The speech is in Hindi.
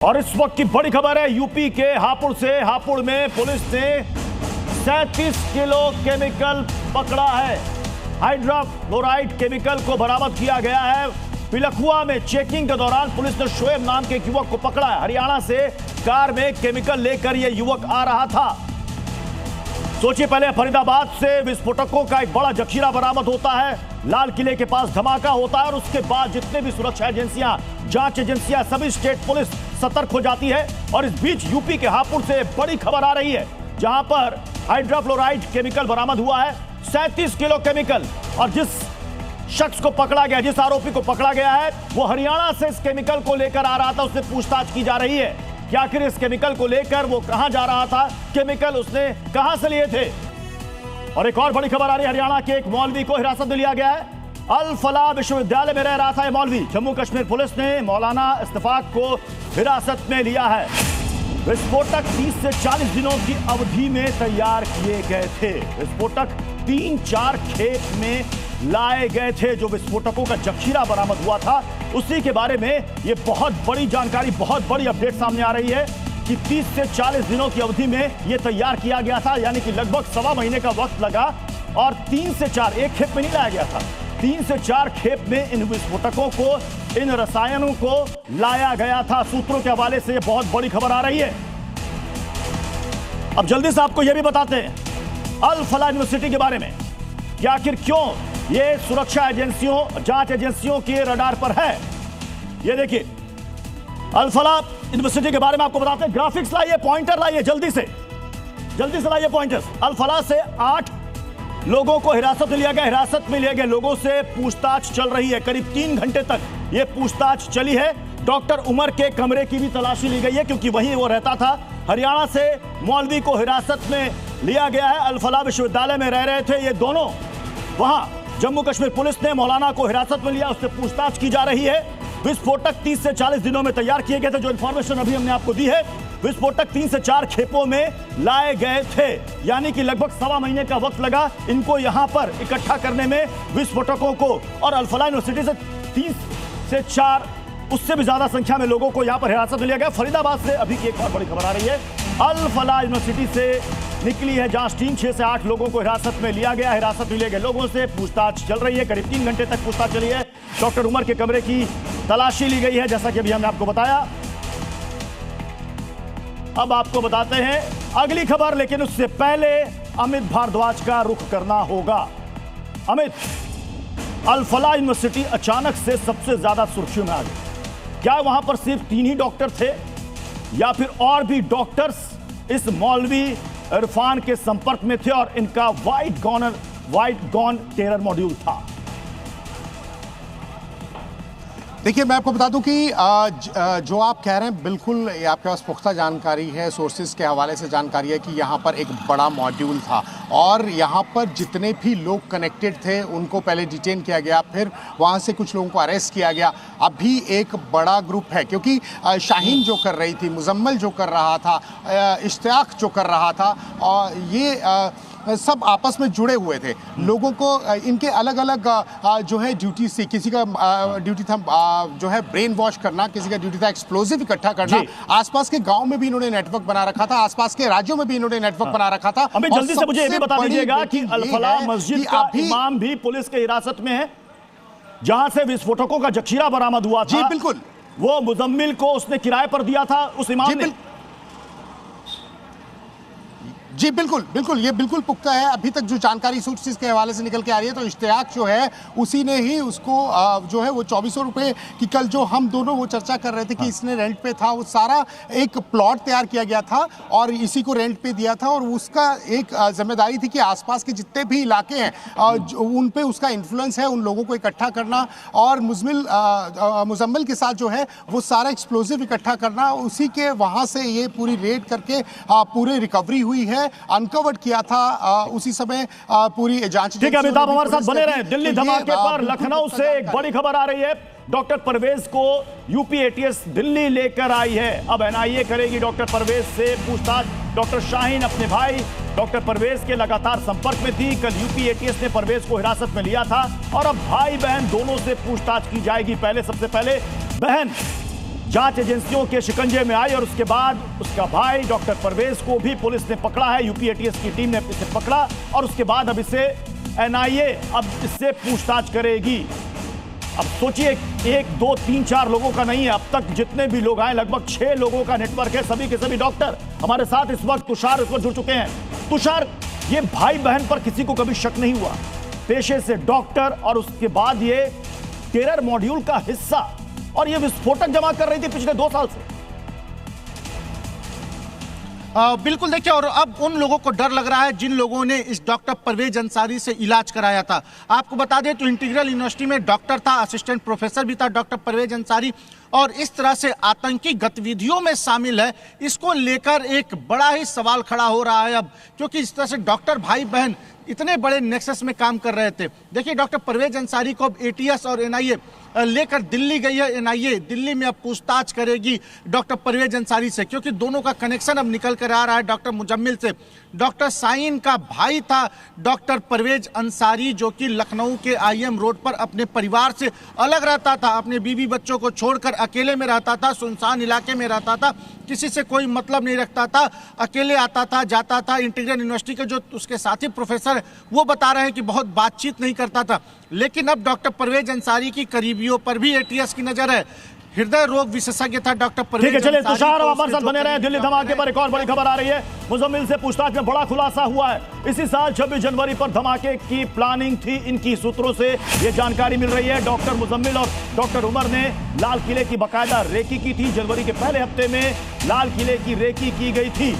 और इस वक्त की बड़ी खबर है यूपी के हापुड़ से। हापुड़ में पुलिस ने 37 किलो केमिकल पकड़ा है। हाइड्रोक्लोराइड केमिकल को बरामद किया गया है। पिलखुआ में चेकिंग के दौरान पुलिस ने शोएब नाम के एक युवक को पकड़ा है। हरियाणा से कार में केमिकल लेकर यह युवक आ रहा था। सोचिए, पहले फरीदाबाद से विस्फोटकों का एक बड़ा जखीरा बरामद होता है, लाल किले के पास धमाका होता है और उसके बाद जितने भी सुरक्षा एजेंसियां, जांच एजेंसियां, सभी स्टेट पुलिस सतर्क हो जाती है। और इस बीच यूपी के हापुड़ से बड़ी खबर आ रही है, जहां पर हाइड्रोक्लोराइड केमिकल बरामद हुआ है, 37 किलो केमिकल। और जिस शख्स को पकड़ा गया, जिस आरोपी को पकड़ा गया है, वो हरियाणा से इस केमिकल को लेकर आ रहा था। उससे पूछताछ की जा रही है कि आखिर इस केमिकल को लेकर वो कहां जा रहा था, केमिकल उसने कहां से लिए थे। और एक और बड़ी खबर आ रही है, हरियाणा के एक मौलवी को हिरासत में लिया गया है। अल फलाह विश्वविद्यालय में रह रहा था यह मौलवी। जम्मू कश्मीर पुलिस ने मौलाना इस्तफाक को हिरासत में लिया है। विस्फोटक 30 से 40 दिनों की अवधि में तैयार किए गए थे। विस्फोटक 3-4 खेप में लाए गए थे। जो विस्फोटकों का जखीरा बरामद हुआ था, उसी के बारे में ये बहुत बड़ी जानकारी, बहुत बड़ी अपडेट सामने आ रही है कि 30 से 40 दिनों की अवधि में यह तैयार किया गया था, यानी कि लगभग सवा महीने का वक्त लगा। और 3 से 4, एक खेप में नहीं लाया गया था, 3 से 4 खेप में इन विस्फोटकों को, इन रसायनों को लाया गया था। सूत्रों के हवाले से यह बहुत बड़ी खबर आ रही है। अब जल्दी से आपको यह भी बताते हैं अल फलाह यूनिवर्सिटी के बारे में कि आखिर क्यों ये सुरक्षा एजेंसियों, जांच एजेंसियों के रडार पर है। ये देखिए, अल फलाह यूनिवर्सिटी के बारे में आपको बताते हैं। ग्राफिक्स लाइए, पॉइंटर लाइए, जल्दी से लाइए पॉइंटर्स। अल फलाह से 8 लोगों को हिरासत में लिया गया। हिरासत में लिए गए लोगों से पूछताछ चल रही है। करीब 3 घंटे तक यह पूछताछ चली है। डॉक्टर उमर के कमरे की भी तलाशी ली गई है, क्योंकि वहीं वो रहता था। हरियाणा से मौलवी को हिरासत में लिया गया है। अल फलाह विश्वविद्यालय में रह रहे थे ये दोनों। वहां जम्मू कश्मीर पुलिस ने मौलाना को हिरासत में लिया, उससे पूछताछ की जा रही है। विस्फोटक 30 से 40 दिनों में तैयार किए गए थे। जो इंफॉर्मेशन अभी हमने आपको दी है, विस्फोटक 3 से 4 खेपों में लाए गए थे, यानी कि लगभग सवा महीने का वक्त लगा इनको यहां पर इकट्ठा करने में, विस्फोटकों को। और अल फलाह यूनिवर्सिटी से 3 से 4, उससे भी ज्यादा संख्या में लोगों को यहां पर हिरासत में लिया गया। फरीदाबाद से अभी की एक और बड़ी खबर आ रही है। अल फलाह यूनिवर्सिटी से निकली है जांच टीम। 6 से 8 लोगों को हिरासत में लिया गया। हिरासत में लिए गए लोगों से पूछताछ चल रही है। करीब 3 घंटे तक पूछताछ चली है। डॉक्टर उमर के कमरे की तलाशी ली गई है, जैसा कि अभी हमने आपको बताया। अब आपको बताते हैं अगली खबर, लेकिन उससे पहले अमित भारद्वाज का रुख करना होगा। अमित, अल फलाह यूनिवर्सिटी अचानक से सबसे ज्यादा सुर्खियों में आ गई। क्या वहां पर सिर्फ 3 ही डॉक्टर थे, या फिर और भी डॉक्टर्स इस मौलवी इरफान के संपर्क में थे और इनका व्हाइट गॉन टेरर मॉड्यूल था? देखिए, मैं आपको बता दूं कि जो आप कह रहे हैं, बिल्कुल आपके पास पुख्ता जानकारी है, सोर्सेज के हवाले से जानकारी है कि यहाँ पर एक बड़ा मॉड्यूल था और यहाँ पर जितने भी लोग कनेक्टेड थे उनको पहले डिटेन किया गया, फिर वहाँ से कुछ लोगों को अरेस्ट किया गया। अभी एक बड़ा ग्रुप है, क्योंकि शाहीन जो कर रही थी, मुजम्मिल जो कर रहा था, इश्तियाक जो कर रहा था, और ये सब आपस में जुड़े हुए थे। लोगों को इनके अलग अलग जो है ड्यूटी से, किसी का ड्यूटी था जो है ब्रेन वॉश करना, किसी का ड्यूटी था एक्सप्लोजिव इकट्ठा करना। आसपास के गांव में भी इन्होंने नेटवर्क बना रखा था, आसपास के राज्यों में भी इन्होंने नेटवर्क बना रखा था। अभी जल्दी से मुझे ये भी बता दीजिएगा कि अल फलाह मस्जिद का इमाम भी पुलिस के हिरासत में है, जहां से विस्फोटकों का जखीरा बरामद हुआ था। जी बिल्कुल, वो मुजम्मिल को उसने किराए पर दिया था, उस इमाम ने। जी बिल्कुल बिल्कुल, ये बिल्कुल पुख्ता है। अभी तक जो जानकारी सोर्सेज के हवाले से निकल के आ रही है, तो इश्तियाक जो है उसी ने ही उसको जो है वो 2400 रुपये की, कल जो हम दोनों वो चर्चा कर रहे थे कि इसने रेंट पे था, वो सारा एक प्लॉट तैयार किया गया था और इसी को रेंट पे दिया था। और उसका एक जिम्मेदारी थी कि आसपास के जितने भी इलाके हैं उन पे उसका इन्फ्लुएंस है, उन लोगों को इकट्ठा करना और मुजम्मिल के साथ जो है वो सारा एक्सप्लोजिव इकट्ठा करना। उसी के वहाँ से ये पूरी रेड करके पूरी रिकवरी हुई है, अनकवर्ड किया था उसी समय पूरी जांच। ठीक है, अमिताभ हमारे साथ बने रहे। दिल्ली धमाके पर लखनऊ से एक बड़ी खबर आ रही है। डॉक्टर परवेज को यूपी एटीएस दिल्ली लेकर आई है। अब एनआईए करेगी डॉक्टर परवेज से पूछताछ। डॉक्टर शाहीन अपने भाई डॉक्टर परवेज के लगातार संपर्क में थी। कल यूपी एटीएस ने परवेज को हिरासत में लिया था और अब भाई बहन दोनों से पूछताछ की जाएगी। सबसे पहले बहन जांच एजेंसियों के शिकंजे में आई और उसके बाद उसका भाई डॉक्टर परवेज को भी पुलिस ने पकड़ा है। यूपी एटीएस की टीम ने इसे पकड़ा और उसके बाद अब इसे एनआईए अब इससे पूछताछ करेगी। अब सोचिए 1, 2, 3, 4 लोगों का नहीं है, अब तक जितने भी लोग आए लगभग 6 लोगों का नेटवर्क है। सभी के सभी डॉक्टर हमारे साथ इस वक्त तुषार इस वक्त जुड़ चुके हैं। तुषार, ये भाई बहन पर किसी को कभी शक नहीं हुआ, पेशे से डॉक्टर और उसके बाद ये टेरर मॉड्यूल का हिस्सा, और ये विस्फोटक जमा कर रही थी पिछले 2 साल से। बिल्कुल देखिए, और अब उन लोगों को डर लग रहा है जिन लोगों ने इस डॉक्टर परवेज अंसारी से इलाज कराया था। आपको बता दें तो इंटीग्रल यूनिवर्सिटी में डॉक्टर था, असिस्टेंट प्रोफेसर भी था डॉक्टर परवेज अंसारी, और इस तरह से आतंकी गतिविधियों में शामिल है। इसको लेकर एक बड़ा ही सवाल खड़ा हो रहा है अब, क्योंकि इस तरह से डॉक्टर भाई बहन इतने बड़े नेक्सस में काम कर रहे थे। देखिए, डॉक्टर परवेज अंसारी को अब एटीएस और एनआईए लेकर दिल्ली गई है। एनआईए दिल्ली में अब पूछताछ करेगी डॉक्टर परवेज अंसारी से, क्योंकि दोनों का कनेक्शन अब निकल कर आ रहा है डॉक्टर मुजम्मिल से। डॉक्टर साइन का भाई था डॉक्टर परवेज अंसारी, जो कि लखनऊ के आईएम रोड पर अपने परिवार से अलग रहता था, अपने बीवी बच्चों को छोड़कर अकेले में रहता था, सुनसान इलाके में रहता था, किसी से कोई मतलब नहीं रखता था, अकेले आता था जाता था। इंटीग्रल यूनिवर्सिटी के जो उसके साथी प्रोफेसर है वो बता रहे हैं कि बहुत बातचीत नहीं करता था। लेकिन अब डॉक्टर परवेज अंसारी की करीबियों पर भी एटीएस की नजर है। हृदय रोग विशेषज्ञ था डॉक्टर परवेज। ठीक है, चलिए तुषार हमारे साथ बने रहे। दिल्ली धमाके पर एक और बड़ी खबर आ रही है। मुजम्मिल से पूछताछ में बड़ा खुलासा हुआ है। इसी साल 26 जनवरी पर धमाके की प्लानिंग थी, इनकी सूत्रों से यह जानकारी मिल रही है। डॉक्टर मुजम्मिल और डॉक्टर उमर ने लाल किले की बाकायदा रेकी की थी। जनवरी के पहले हफ्ते में लाल किले की रेकी की गई थी।